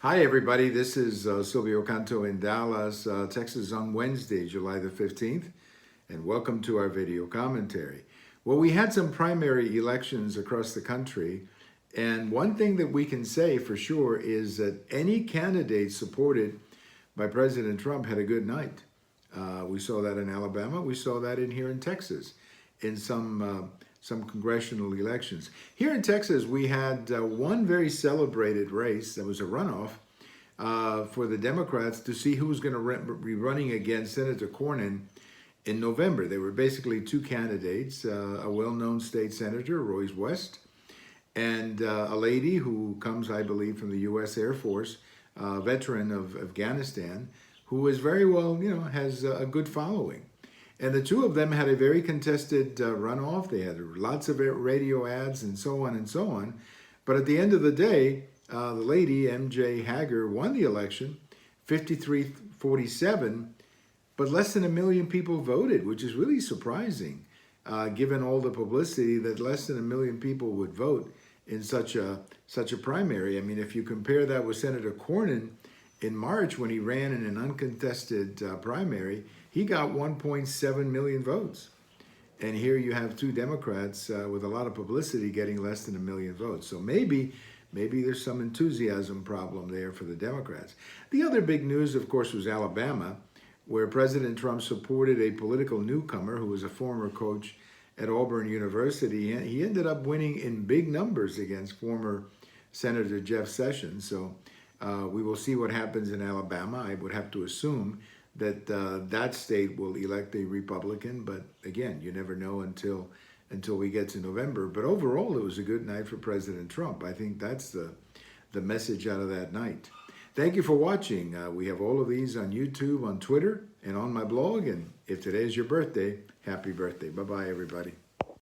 Hi, everybody. This is Silvio Canto in Dallas, Texas on Wednesday, July the 15th, and welcome to our video commentary. Well, we had some primary elections across the country, and one thing that we can say for sure is that any candidate supported by President Trump had a good night. We saw that in Alabama. We saw that here in Texas, in some congressional elections. Here in Texas, we had one very celebrated race that was a runoff for the Democrats to see who was going to be running against Senator Cornyn in November. There were basically two candidates, a well-known state senator, Royce West, and a lady who comes, I believe, from the U.S. Air Force, veteran of Afghanistan, who is very well, has a good following. And the two of them had a very contested runoff. They had lots of radio ads and so on and so on. But at the end of the day, the lady, M.J. Hager, won the election, 53-47, but less than 1 million people voted, which is really surprising, given all the publicity that less than 1 million people would vote in such a primary. I mean, if you compare that with Senator Cornyn in March when he ran in an uncontested primary, he got 1.7 million votes. And here you have two Democrats with a lot of publicity getting less than 1 million votes. So maybe there's some enthusiasm problem there for the Democrats. The other big news, of course, was Alabama, where President Trump supported a political newcomer who was a former coach at Auburn University. And he ended up winning in big numbers against former Senator Jeff Sessions. So we will see what happens in Alabama. I would have to assume that that state will elect a Republican, but again, you never know until we get to November. But overall, it was a good night for President Trump. I think that's the message out of that night. Thank you for watching. We have all of these on YouTube, on Twitter, and on my blog. And if today is your birthday, happy birthday. Bye-bye, everybody.